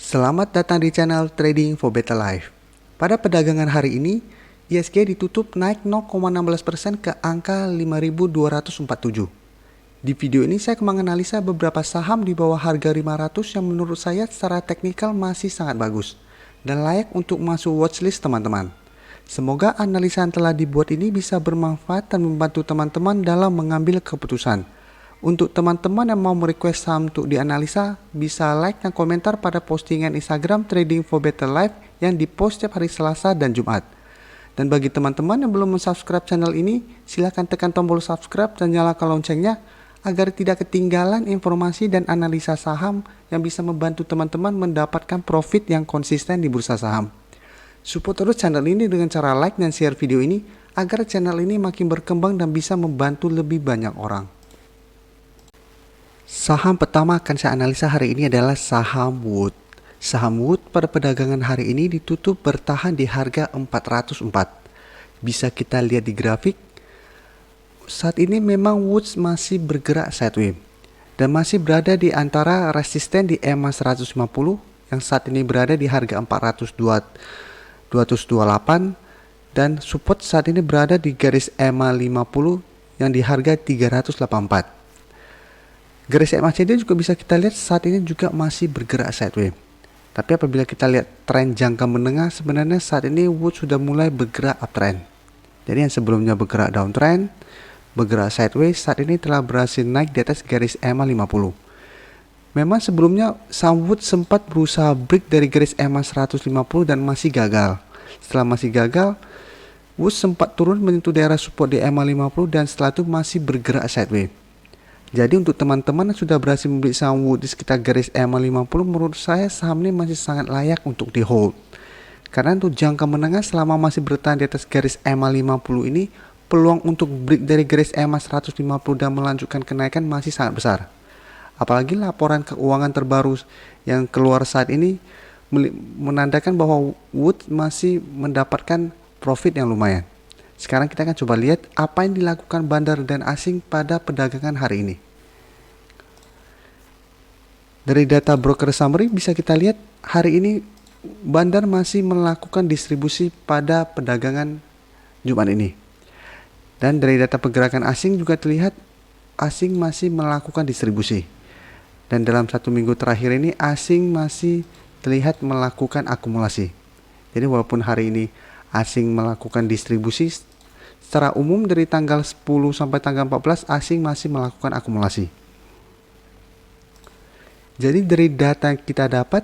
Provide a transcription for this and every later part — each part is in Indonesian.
Selamat datang di channel Trading for Better Life. Pada perdagangan hari ini, ISG ditutup naik 0,16% ke angka 5.247. Di video ini saya akan menganalisa beberapa saham di bawah harga 500 yang menurut saya secara teknikal masih sangat bagus dan layak untuk masuk watchlist teman-teman. Semoga analisa yang telah dibuat ini bisa bermanfaat dan membantu teman-teman dalam mengambil keputusan. Untuk teman-teman yang mau merequest saham untuk dianalisa, bisa like dan komentar pada postingan Instagram Trading for Better Life yang dipost setiap hari Selasa dan Jumat. Dan bagi teman-teman yang belum subscribe channel ini, silahkan tekan tombol subscribe dan nyalakan loncengnya agar tidak ketinggalan informasi dan analisa saham yang bisa membantu teman-teman mendapatkan profit yang konsisten di bursa saham. Support terus channel ini dengan cara like dan share video ini agar channel ini makin berkembang dan bisa membantu lebih banyak orang. Saham pertama akan saya analisa hari ini adalah saham Wood. Saham Wood pada perdagangan hari ini ditutup bertahan di harga 404. Bisa kita lihat di grafik. Saat ini memang Wood masih bergerak sideways dan masih berada di antara resisten di EMA 150 yang saat ini berada di harga 228 dan support saat ini berada di garis EMA 50 yang di harga 384. Garis MACD juga bisa kita lihat saat ini juga masih bergerak sideways. Tapi apabila kita lihat tren jangka menengah, sebenarnya saat ini Wood sudah mulai bergerak uptrend. Jadi yang sebelumnya bergerak downtrend, bergerak sideways, saat ini telah berhasil naik di atas garis EMA 50. Memang sebelumnya saham Wood sempat berusaha break dari garis EMA 150 dan masih gagal. Setelah masih gagal, Wood sempat turun menyentuh daerah support di EMA 50 dan setelah itu masih bergerak sideways. Jadi untuk teman-teman yang sudah berhasil membeli saham Wood di sekitar garis EMA 50, menurut saya saham ini masih sangat layak untuk di hold. Karena untuk jangka menengah selama masih bertahan di atas garis EMA 50 ini, peluang untuk break dari garis EMA 150 dan melanjutkan kenaikan masih sangat besar. Apalagi laporan keuangan terbaru yang keluar saat ini menandakan bahwa Wood masih mendapatkan profit yang lumayan. Sekarang kita akan coba lihat apa yang dilakukan bandar dan asing pada perdagangan hari ini. Dari data broker summary bisa kita lihat hari ini bandar masih melakukan distribusi pada perdagangan Jumat ini. Dan dari data pergerakan asing juga terlihat asing masih melakukan distribusi. Dan dalam satu minggu terakhir ini asing masih terlihat melakukan akumulasi. Jadi walaupun hari ini asing melakukan distribusi, secara umum dari tanggal 10 sampai tanggal 14 asing masih melakukan akumulasi. Jadi dari data yang kita dapat,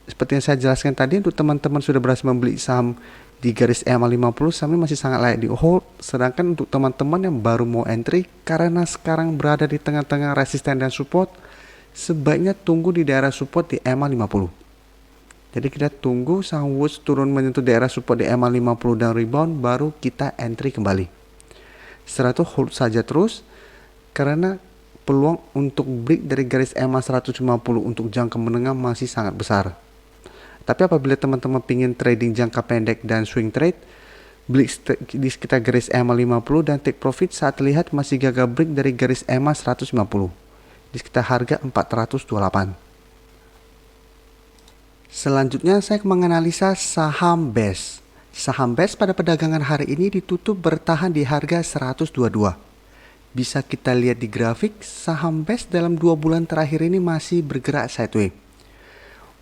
seperti yang saya jelaskan tadi, untuk teman-teman sudah berhasil membeli saham di garis EMA 50, sahamnya masih sangat layak di hold. Sedangkan untuk teman-teman yang baru mau entry, karena sekarang berada di tengah-tengah resisten dan support, sebaiknya tunggu di daerah support di EMA 50. Jadi kita tunggu saham Wood turun menyentuh daerah support di EMA 50 dan rebound, baru kita entry kembali. Setelah itu hold saja terus, karena peluang untuk break dari garis EMA 150 untuk jangka menengah masih sangat besar. Tapi apabila teman-teman ingin trading jangka pendek dan swing trade, break di sekitar garis EMA 50 dan take profit saat terlihat masih gagal break dari garis EMA 150 di sekitar harga 428. Selanjutnya saya menganalisa saham BES. Saham BES pada perdagangan hari ini ditutup bertahan di harga 122. Bisa kita lihat di grafik, saham BES dalam 2 bulan terakhir ini masih bergerak sideways.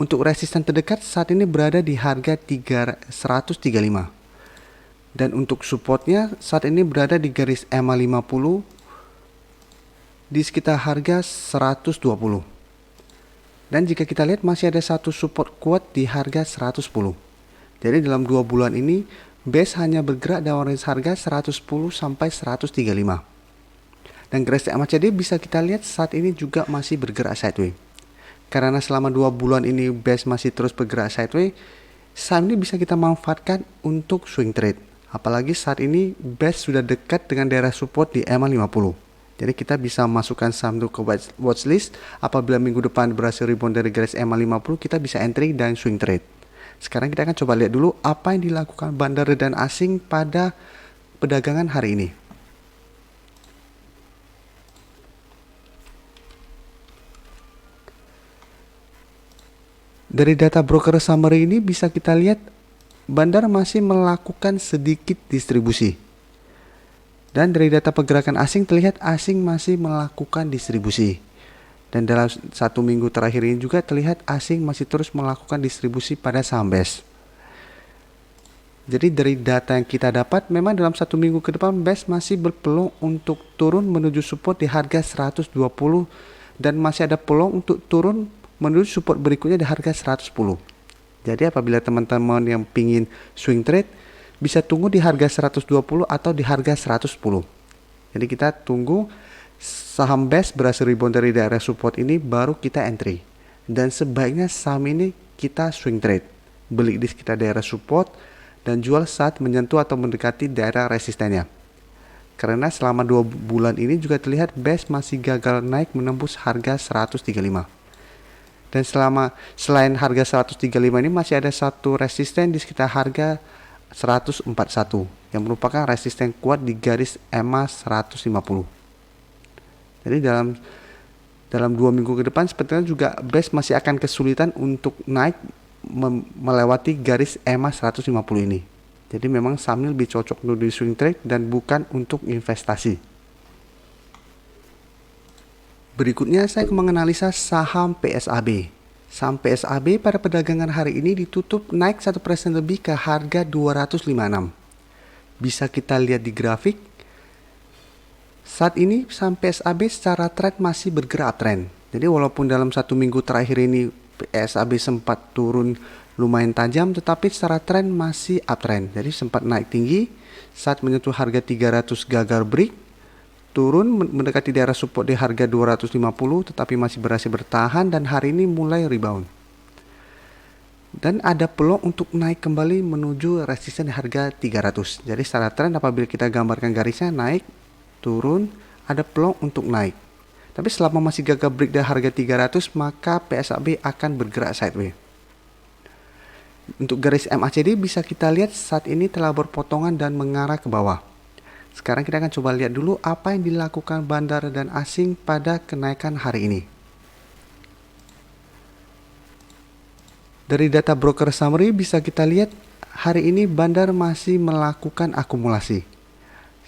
Untuk resisten terdekat saat ini berada di harga 135. Dan untuk supportnya saat ini berada di garis EMA 50 di sekitar harga 120. Dan jika kita lihat masih ada satu support kuat di harga 110. Jadi dalam 2 bulan ini BES hanya bergerak dalam range harga 110 sampai 135. Dan garis MACD bisa kita lihat saat ini juga masih bergerak sideways. Karena selama 2 bulan ini BES masih terus bergerak sideways, saham ini bisa kita manfaatkan untuk swing trade. Apalagi saat ini BES sudah dekat dengan daerah support di EMA 50. Jadi kita bisa masukkan saham itu ke watchlist. Apabila minggu depan berhasil rebound dari garis EMA 50, kita bisa entry dan swing trade. Sekarang kita akan coba lihat dulu apa yang dilakukan bandar dan asing pada perdagangan hari ini. Dari data broker summary ini bisa kita lihat Bandar masih melakukan sedikit distribusi. Dan dari data pergerakan asing terlihat asing masih melakukan distribusi. Dan dalam 1 minggu terakhir ini juga terlihat asing masih terus melakukan distribusi pada saham BES. Jadi dari data yang kita dapat, memang dalam 1 minggu ke depan BES masih berpeluang untuk turun menuju support di harga 120 dan masih ada peluang untuk turun menuju support berikutnya di harga 110. Jadi apabila teman-teman yang pingin swing trade, bisa tunggu di harga 120 atau di harga 110. Jadi kita tunggu saham BES berhasil rebound dari daerah support ini, baru kita entry. Dan sebaiknya saham ini kita swing trade, beli di sekitar daerah support dan jual saat menyentuh atau mendekati daerah resistennya. Karena selama 2 bulan ini juga terlihat BES masih gagal naik menembus harga 135. Dan selain harga 135 ini masih ada satu resisten di sekitar harga 141 yang merupakan resisten kuat di garis EMA 150. Jadi dalam 2 minggu ke depan sepertinya juga BES masih akan kesulitan untuk naik melewati garis EMA 150 ini. Jadi memang saham ini lebih cocok untuk di swing trade dan bukan untuk investasi. Berikutnya saya akan menganalisa saham PSAB. Saham PSAB pada perdagangan hari ini ditutup naik 1% lebih ke harga 256. Bisa kita lihat di grafik. Saat ini saham PSAB secara trend masih bergerak uptrend. Jadi walaupun dalam 1 minggu terakhir ini PSAB sempat turun lumayan tajam, tetapi secara trend masih uptrend. Jadi sempat naik tinggi saat menyentuh harga 300 gagal break, turun mendekati daerah support di harga 250, tetapi masih berhasil bertahan dan hari ini mulai rebound. Dan ada peluang untuk naik kembali menuju resisten di harga 300. Jadi secara trend apabila kita gambarkan garisnya naik, turun, ada peluang untuk naik. Tapi selama masih gagal break dari harga 300, maka PSAB akan bergerak sideways. Untuk garis MACD bisa kita lihat saat ini telah berpotongan dan mengarah ke bawah. Sekarang kita akan coba lihat dulu apa yang dilakukan bandar dan asing pada kenaikan hari ini. Dari data broker summary bisa kita lihat hari ini bandar masih melakukan akumulasi.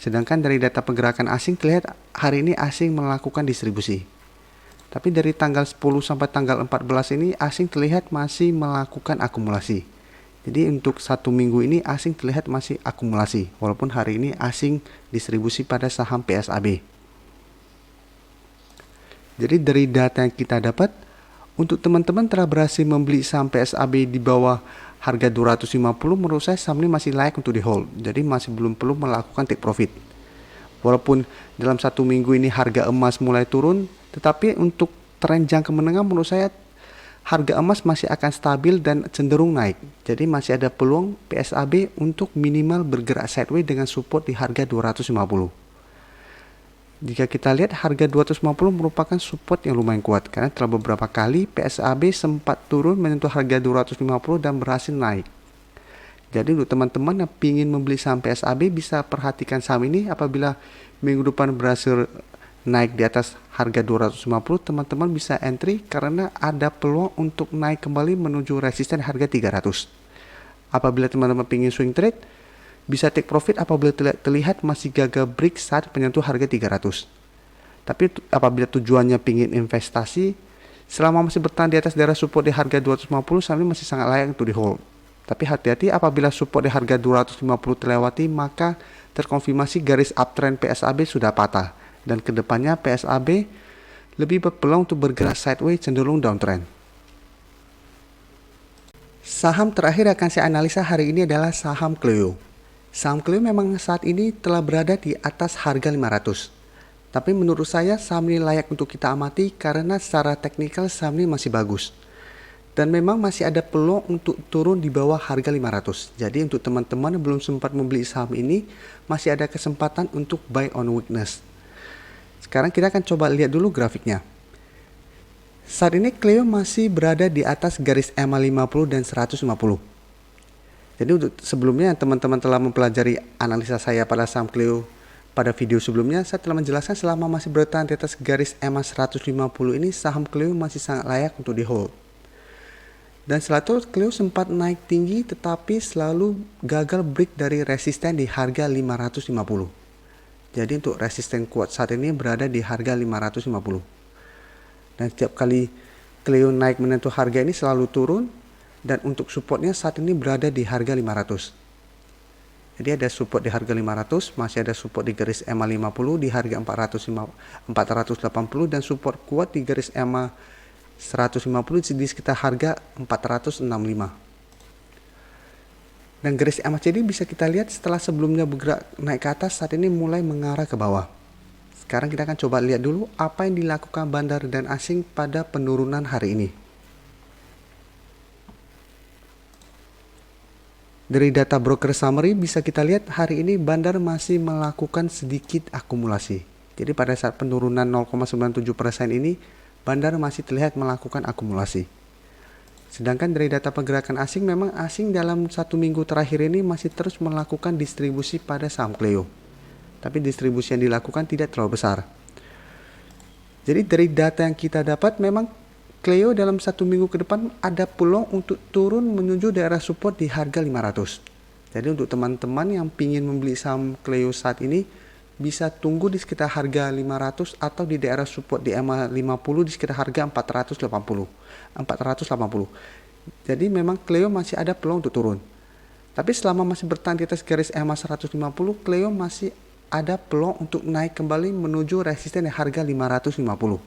Sedangkan dari data pergerakan asing terlihat hari ini asing melakukan distribusi. Tapi dari tanggal 10 sampai tanggal 14 ini asing terlihat masih melakukan akumulasi. Jadi untuk 1 minggu ini asing terlihat masih akumulasi. Walaupun hari ini asing distribusi pada saham PSAB. Jadi dari data yang kita dapat, untuk teman-teman telah berhasil membeli saham PSAB di bawah harga 250, menurut saya saham ini masih layak untuk di hold. Jadi masih belum perlu melakukan take profit. Walaupun dalam 1 minggu ini harga emas mulai turun, tetapi untuk tren jangka menengah menurut saya harga emas masih akan stabil dan cenderung naik. Jadi masih ada peluang PSAB untuk minimal bergerak sideways dengan support di harga 250. Jika kita lihat harga 250 merupakan support yang lumayan kuat karena telah beberapa kali PSAB sempat turun menyentuh harga 250 dan berhasil naik. Jadi untuk teman-teman yang ingin membeli saham PSAB bisa perhatikan saham ini apabila minggu depan berhasil naik di atas harga 250, teman-teman bisa entry karena ada peluang untuk naik kembali menuju resisten harga 300. Apabila teman-teman ingin swing trade, bisa take profit apabila terlihat masih gagal break saat menyentuh harga 300. Tapi apabila tujuannya ingin investasi, selama masih bertahan di atas daerah support di harga 250, saham ini masih sangat layak untuk di hold. Tapi hati-hati apabila support di harga 250 terlewati, maka terkonfirmasi garis uptrend PSAB sudah patah. Dan kedepannya PSAB lebih berpeluang untuk bergerak sideways cenderung downtrend. Saham terakhir akan saya analisa hari ini adalah saham Clio. Saham Clio memang saat ini telah berada di atas harga 500. Tapi menurut saya saham ini layak untuk kita amati karena secara teknikal saham ini masih bagus. Dan memang masih ada peluang untuk turun di bawah harga 500. Jadi untuk teman-teman yang belum sempat membeli saham ini, masih ada kesempatan untuk buy on weakness. Sekarang kita akan coba lihat dulu grafiknya. Saat ini Clio masih berada di atas garis EMA 50 dan 150. Jadi untuk sebelumnya teman-teman telah mempelajari analisa saya pada saham Clio pada video sebelumnya, saya telah menjelaskan selama masih bertahan di atas garis EMA 150 ini saham Clio masih sangat layak untuk di hold. Dan setelah itu Clio sempat naik tinggi tetapi selalu gagal break dari resisten di harga 550. Jadi untuk resisten kuat saat ini berada di harga 550. Dan setiap kali Clio naik menyentuh harga ini selalu turun, dan untuk supportnya saat ini berada di harga 500. Jadi ada support di harga 500, masih ada support di garis EMA 50 di harga 480, dan support kuat di garis EMA 150 di sekitar harga 465. Dan garis MACD bisa kita lihat setelah sebelumnya bergerak naik ke atas, saat ini mulai mengarah ke bawah. Sekarang kita akan coba lihat dulu apa yang dilakukan bandar dan asing pada penurunan hari ini. Dari data broker summary bisa kita lihat hari ini bandar masih melakukan sedikit akumulasi. Jadi pada saat penurunan 0,97% ini, bandar masih terlihat melakukan akumulasi. Sedangkan dari data pergerakan asing, memang asing dalam 1 minggu terakhir ini masih terus melakukan distribusi pada saham Clio. Tapi distribusi yang dilakukan tidak terlalu besar. Jadi dari data yang kita dapat, memang Clio dalam 1 minggu ke depan ada peluang untuk turun menuju daerah support di harga 500. Jadi untuk teman-teman yang ingin membeli saham Clio saat ini, bisa tunggu di sekitar harga 500 atau di daerah support di EMA 50 di sekitar harga 480. Jadi memang Clio masih ada peluang untuk turun. Tapi selama masih bertahan di atas garis EMA 150, Clio masih ada peluang untuk naik kembali menuju resisten di harga 550.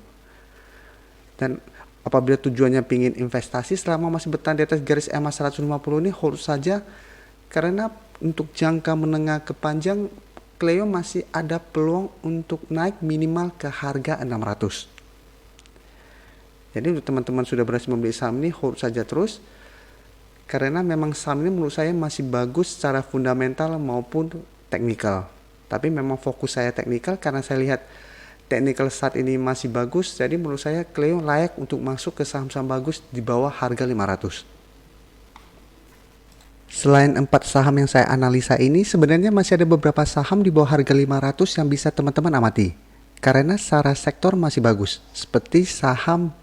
Dan apabila tujuannya ingin investasi, selama masih bertahan di atas garis EMA 150 ini hold saja, karena untuk jangka menengah ke panjang Clio masih ada peluang untuk naik minimal ke harga 600. Jadi untuk teman-teman sudah berhasil membeli saham ini, hold saja terus, karena memang saham ini menurut saya masih bagus secara fundamental maupun teknikal. Tapi memang fokus saya teknikal karena saya lihat teknikal saat ini masih bagus, jadi menurut saya Clio layak untuk masuk ke saham-saham bagus di bawah harga 500. Selain 4 saham yang saya analisa ini, sebenarnya masih ada beberapa saham di bawah harga 500 yang bisa teman-teman amati. Karena secara sektor masih bagus, seperti saham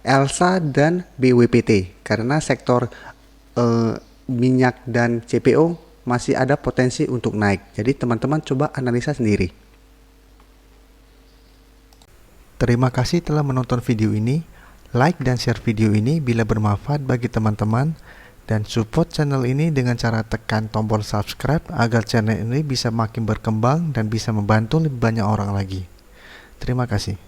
Elsa dan BWPT. Karena sektor minyak dan CPO masih ada potensi untuk naik. Jadi teman-teman coba analisa sendiri. Terima kasih telah menonton video ini. Like dan share video ini bila bermanfaat bagi teman-teman. Dan support channel ini dengan cara tekan tombol subscribe agar channel ini bisa makin berkembang dan bisa membantu lebih banyak orang lagi. Terima kasih.